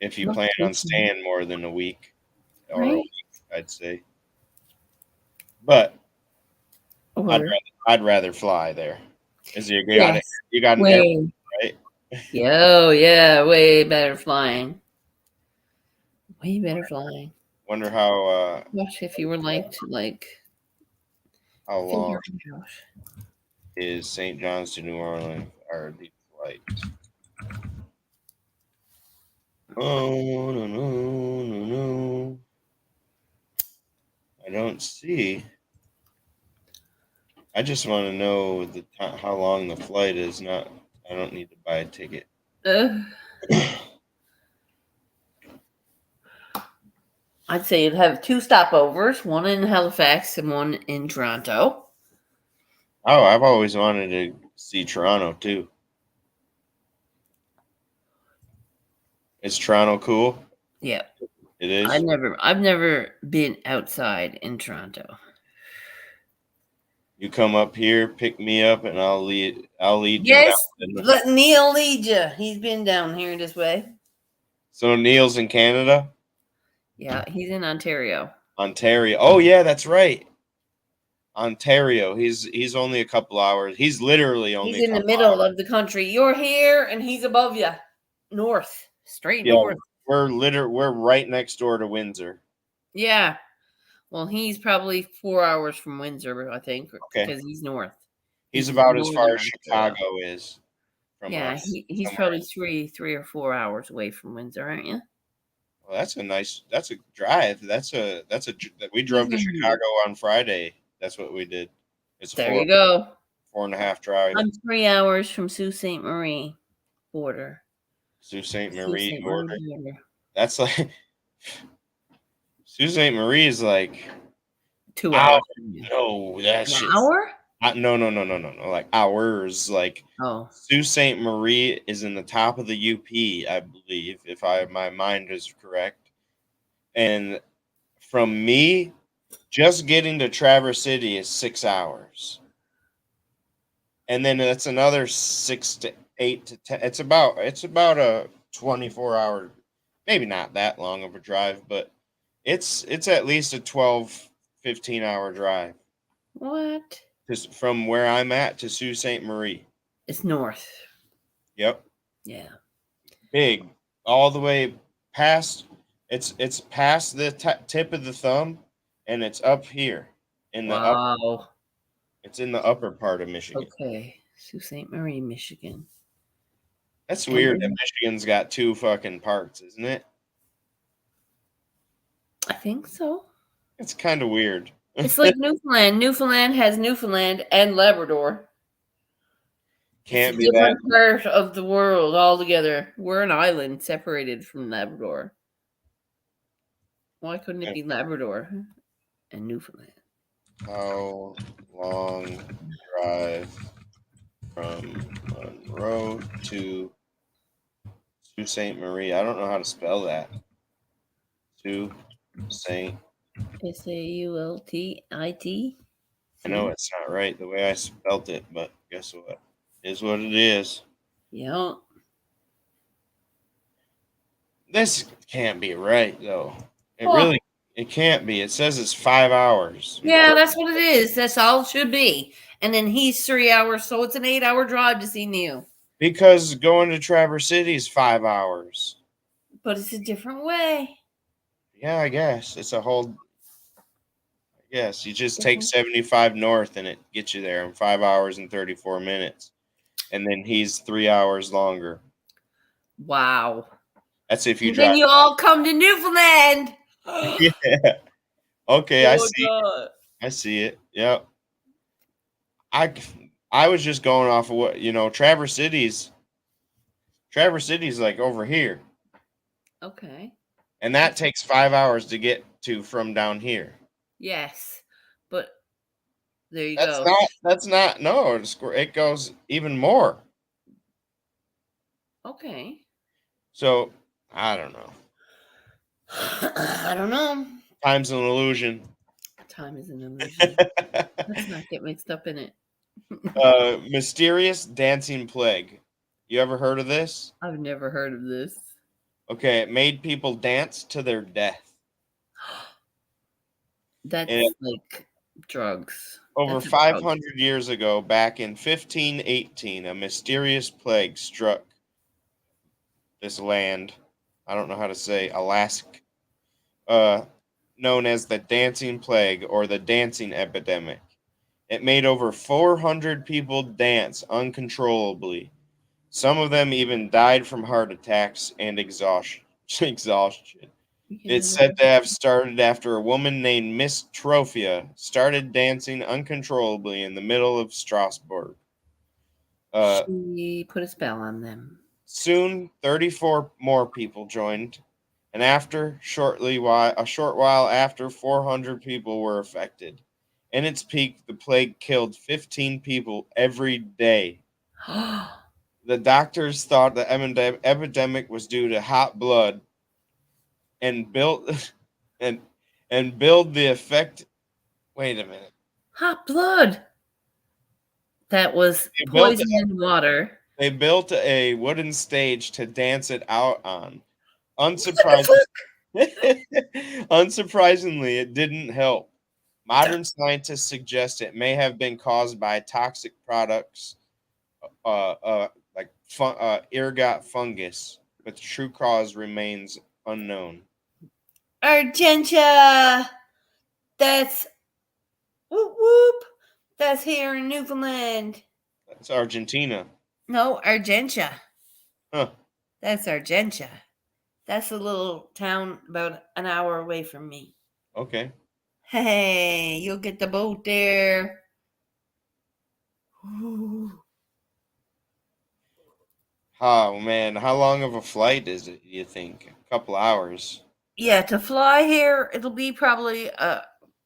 if you Not plan too on staying more than a week. or a Right. week, I'd say. But Or I'd rather fly there. You got yes, it. You got an way. airplane, right? Oh yeah, way better flying. Way better flying. Wonder how Gosh, if you were like to how long figure out. is St. John's to New Orleans are these flights? Oh no. I don't see. I just want to know how long the flight is. Not. I don't need to buy a ticket. I'd say you'd have 2 stopovers, one in Halifax and one in Toronto. Oh, I've always wanted to see Toronto too. Is Toronto cool? Yeah. It is. I've never been outside in Toronto. You come up here, pick me up, and I'll lead Yes, you down. let Neil lead you. He's been down here this way. So Neil's in Canada? Yeah, he's in Ontario. Ontario. Oh yeah, that's right. Ontario. He's only a couple hours. He's literally only He's in the middle of the country. You're here and he's above you. North. Straight north. We're right next door to Windsor. Yeah. Well, he's probably 4 hours from Windsor, I think, because he's north. He's about as far as Chicago is from us. He's probably three or 4 hours away from Windsor, aren't you? Well, that's a drive. We drove to Chicago on Friday. That's what we did. It's you go. 4.5 drive. I'm 3 hours from Sault Ste. Marie border. Sault Ste. Marie border. That's like Sault Ste. Marie is like 2 hours. No, that's an hour? No. Like hours. Like Sault Ste. Marie is in the top of the UP, I believe, if my mind is correct. And from me, just getting to Traverse City is 6 hours. And then it's another 6 to 8 to 10. It's about a 24-hour, maybe not that long of a drive, but it's at least a 12, 15-hour drive. What? Just from where I'm at to Sault Ste. Marie. It's north. Yep. Yeah. Big. All the way past. It's past the tip of the thumb, and it's up here in the upper. It's in the upper part of Michigan. Okay. Sault Ste. Marie, Michigan. That's weird that Michigan's got 2 fucking parts, isn't it? I think so. It's kind of weird. It's like Newfoundland. Newfoundland has Newfoundland and Labrador. Can't it's a be that. different part of the world altogether. We're an island separated from Labrador. Why couldn't it be Labrador and Newfoundland? How long drive from Monroe to Sault Ste. Marie? I don't know how to spell that. Sault Ste. Saultit. I know it's not right the way I spelt it, but guess what? It is what it is. Yeah. This can't be right though. It can't be. It says it's 5 hours. Yeah, that's what it is. That's all it should be. And then he's 3 hours, so it's an 8-hour drive to see Neil. Because going to Traverse City is 5 hours. But it's a different way. Yeah, I guess. It's a whole... Yes, you just take 75 north and it gets you there in 5 hours and 34 minutes. And then he's 3 hours longer. Wow. That's if you and drive. Then you all come to Newfoundland. Yeah. Okay, Oh, I see. God. I see it. Yep. I was just going off of what Traverse City's like over here. Okay. And that takes 5 hours to get to from down here. Yes, but there you That's go. That's not. No, it goes even more. Okay. So I don't know. I don't know. Time's an illusion. Time is an illusion. Let's not get mixed up in it. Mysterious dancing plague. You ever heard of this? I've never heard of this. Okay, it made people dance to their death. That's And like drugs. over That's a drug. 500 years ago, back in 1518, a mysterious plague struck this land. I don't know how to say Alaska, known as the dancing plague or the dancing epidemic. It made over 400 people dance uncontrollably. Some of them even died from heart attacks and exhaustion. exhaustion. It's said to have started after a woman named Miss Trophia started dancing uncontrollably in the middle of Strasbourg. She put a spell on them. Soon, 34 more people joined, and a short while after, 400 people were affected. In its peak, the plague killed 15 people every day. The doctors thought the epidemic was due to hot blood, and built and build the effect. Wait a minute. Hot blood. That was They built poison in water. They built a wooden stage to dance it out on. Unsurprisingly, it didn't help. Modern scientists suggest it may have been caused by toxic products, like ergot fungus, but the true cause remains unknown. Argentia. That's whoop whoop. That's here in Newfoundland. It's Argentina. No, Argentia. Huh. That's Argentia. That's a little town about an hour away from me. Okay. Hey, you'll get the boat there. Ooh. Oh man, how long of a flight is it, you think? A couple hours. Yeah, to fly here, it'll be probably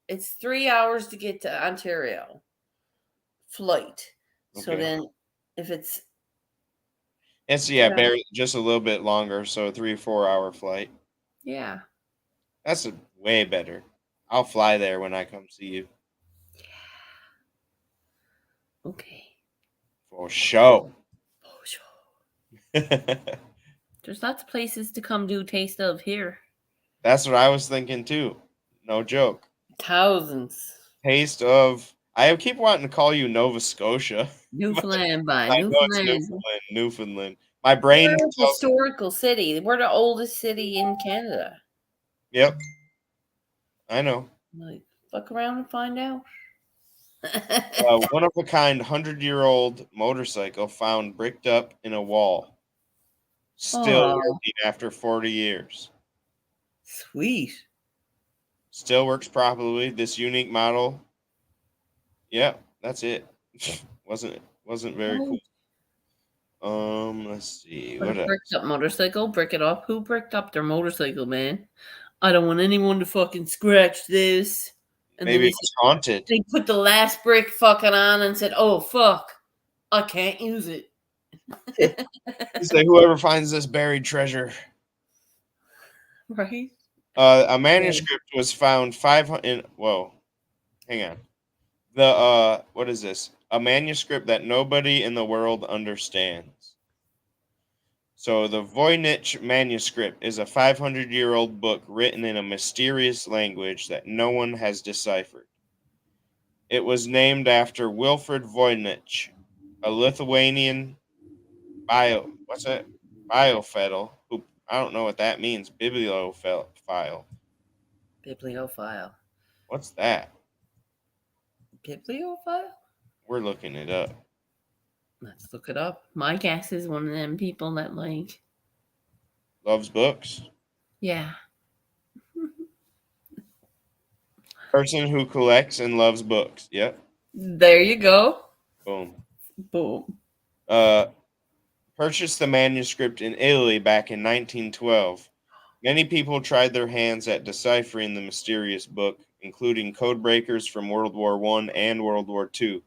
it's 3 hours to get to Ontario. Flight. So Okay. then if it's Barely just a little bit longer, so a 3-4 hour flight. yeah. That's way better. I'll fly there when I come see you. Okay. For sure. There's lots of places to come do taste of here. That's what I was thinking too. No joke. Thousands. Taste of. I keep wanting to call you Nova Scotia. Newfoundland by I know it's Newfoundland. Newfoundland. My brain. We're a historical city. We're the oldest city in Canada. Yep. I know. Like, fuck around and find out. One of a kind 100-year-old motorcycle found bricked up in a wall. Still working after 40 years. Sweet. Still works properly. This unique model. Yeah, that's it. Wasn't very cool. Let's see. What else? Bricked up motorcycle, brick it up. Who bricked up their motorcycle, man? I don't want anyone to fucking scratch this. And maybe it was haunted. They put the last brick fucking on and said, "Oh fuck, I can't use it." It's like whoever finds this buried treasure. Right. A manuscript was found 500. Whoa, hang on. What is this? A manuscript that nobody in the world understands. So the Voynich Manuscript is a 500-year-old book written in a mysterious language that no one has deciphered. It was named after Wilfrid Voynich, a Lithuanian bibliophiles, who I don't know what that means. Bibliophile. Bibliophile. What's that? Bibliophile? We're looking it up. Let's look it up. My guess is one of them people that like loves books. Yeah. Person who collects and loves books. Yep. There you go. Boom. Boom. Purchased the manuscript in Italy back in 1912. Many people tried their hands at deciphering the mysterious book, including code breakers from World War I and World War II,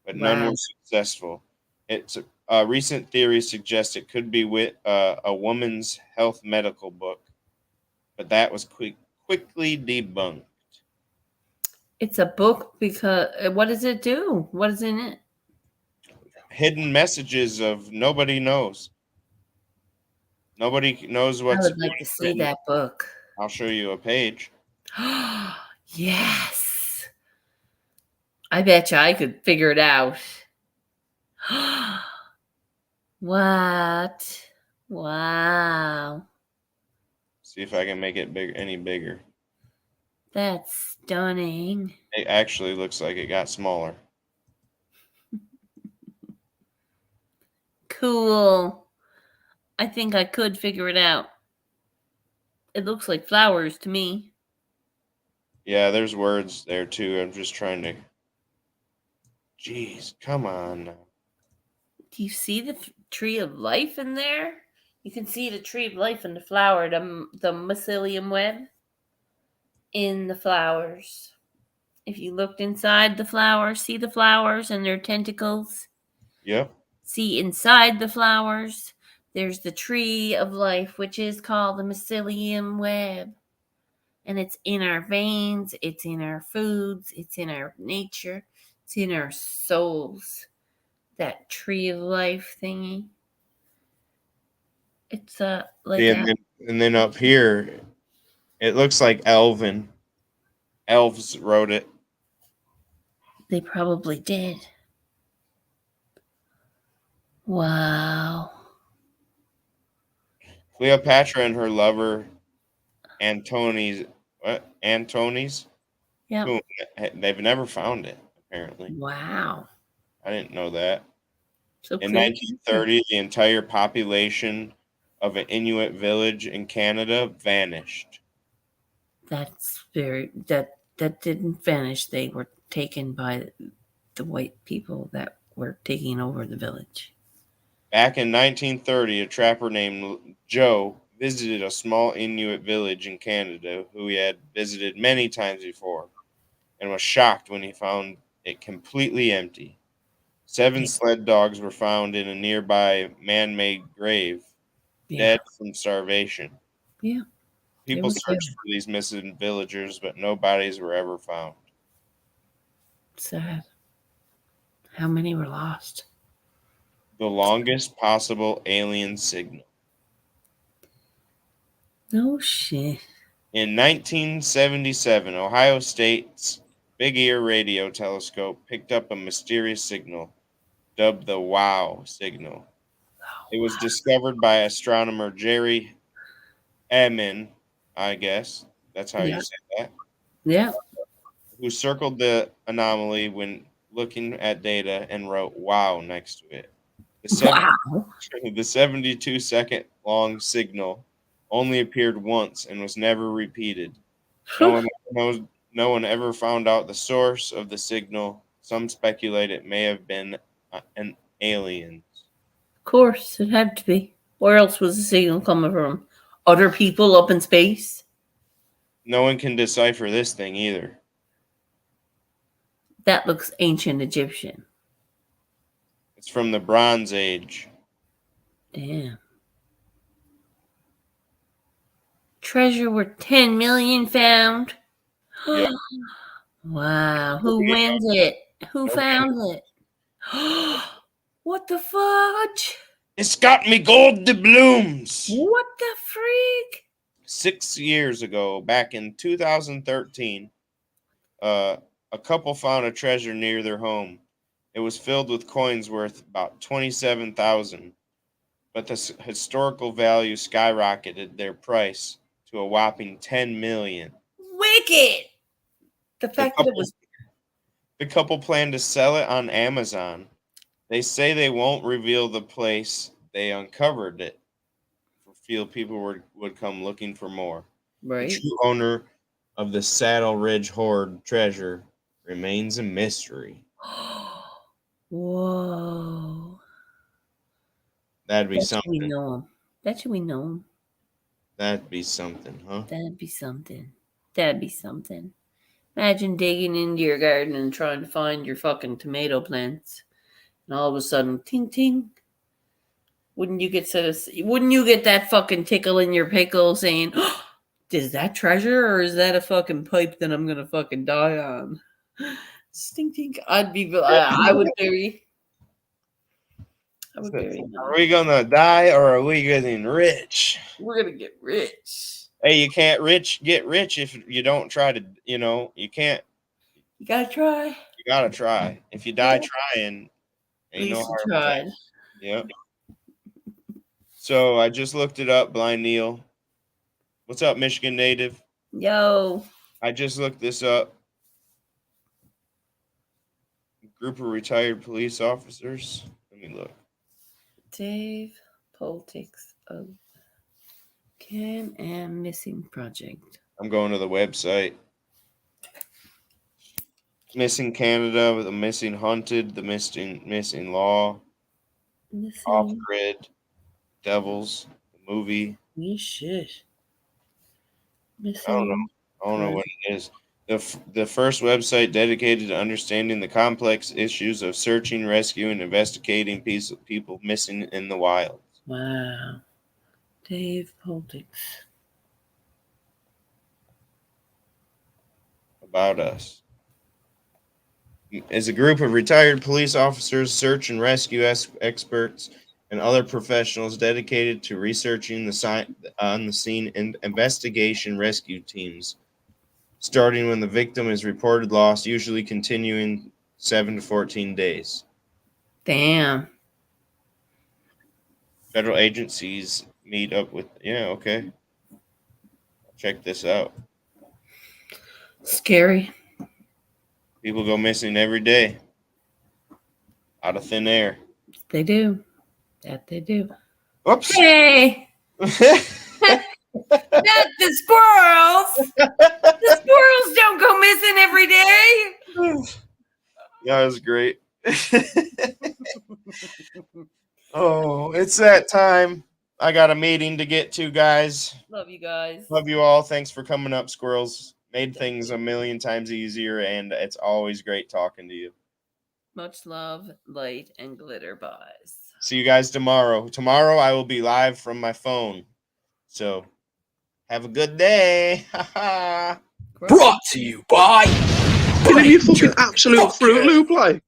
but none were successful. It's recent theories suggest it could be with a woman's health medical book, but that was quickly debunked. It's a book because what does it do? What is in it? Hidden messages of nobody knows. Nobody knows what's. I would like to see that book. I'll show you a page. Yes. I bet you I could figure it out. What? Wow. See if I can make it any bigger. That's stunning. It actually looks like it got smaller. Cool. I think I could figure it out. It looks like flowers to me. Yeah, there's words there too. I'm just trying to. Jeez, come on now. Do you see the tree of life in there? You can see the tree of life in the flower, the mycelium web in the flowers. If you looked inside the flower, see the flowers and their tentacles. Yep. See inside the flowers, there's the tree of life, which is called the mycelium web. And it's in our veins, it's in our foods, it's in our nature, it's in our souls. That tree of life thingy. It's like Yeah, and then up here, it looks like Elven. Elves wrote it. they probably did. Wow. Cleopatra and her lover, Antony's. Yeah. Who, they've never found it, apparently. Wow. I didn't know that. So In cool. 1930, the entire population of an Inuit village in Canada vanished. That's very that didn't vanish. They were taken by the white people that were taking over the village. Back in 1930, a trapper named Joe visited a small Inuit village in Canada who he had visited many times before and was shocked when he found it completely empty. 7 sled dogs were found in a nearby man-made grave, dead from starvation. Yeah. People searched for these missing villagers, but no bodies were ever found. Sad. How many were lost? The longest possible alien signal. No shit. In 1977, Ohio State's Big Ear radio telescope picked up a mysterious signal, dubbed the WOW signal. It was discovered by astronomer Jerry Emin, I guess. That's how you say that. Yeah. Who circled the anomaly when looking at data and wrote "wow" next to it. The 72-second long signal only appeared once and was never repeated. No one ever found out the source of the signal. Some speculate it may have been an alien. Of course, it had to be. Where else was the signal coming from? Other people up in space? No one can decipher this thing either. That looks ancient Egyptian. It's from the Bronze Age. Damn. Treasure worth 10 million found. Yep. Wow. Who wins it? Who found it? What the fudge? It's got me gold doubloons. What the freak? 6 years ago, back in 2013, a couple found a treasure near their home. It was filled with coins worth about $27,000, but the historical value skyrocketed their price to a whopping $10 million. Wicked. The fact that it was. The couple planned to sell it on Amazon. They say they won't reveal the place they uncovered it for fear people would come looking for more. Right. The true owner of the Saddle Ridge Hoard treasure remains a mystery. Whoa. That'd be something. We know him. Bet you we know him. That'd be something, huh? That'd be something. That'd be something. Imagine digging into your garden and trying to find your fucking tomato plants, and all of a sudden, ting ting. Wouldn't you get that fucking tickle in your pickle saying, oh, is that treasure or is that a fucking pipe that I'm gonna fucking die on? Stink tink. I would bury. Are we gonna die or are we getting rich? We're gonna get rich. Hey, you can't get rich if you don't try to, you can't. You gotta try. You gotta try. If you die trying, At ain't no least you harm in trying. tried. Yep. So I just looked it up, Blind Neil. What's up, Michigan native? Yo. I just looked this up. Group of retired police officers. Let me look. Dave Politics of Can and Missing Project. I'm going to the website. Missing Canada, the Missing Hunted, the Missing Law, Off Missing. Grid, Devils, the movie. Shit. I don't know what it is. The first website dedicated to understanding the complex issues of searching, rescuing, and investigating people missing in the wild. Wow. Dave Politics. About us. As a group of retired police officers, search and rescue experts, and other professionals dedicated to researching on the scene and investigation rescue teams, starting when the victim is reported lost, usually continuing 7 to 14 days. Damn. Federal agencies meet up with, okay. Check this out. Scary. People go missing every day. Out of thin air. They do. That they do. Whoops. Hey! Not the squirrels! The squirrels don't go missing every day! Yeah, it was great. Oh, it's that time. I got a meeting to get to, guys. Love you guys. Love you all. Thanks for coming up, squirrels. Made things a million times easier, and it's always great talking to you. Much love, light, and glitter buys. See you guys tomorrow. Tomorrow I will be live from my phone. So have a good day. Brought to you by You fucking absolute Fruit Loop, like.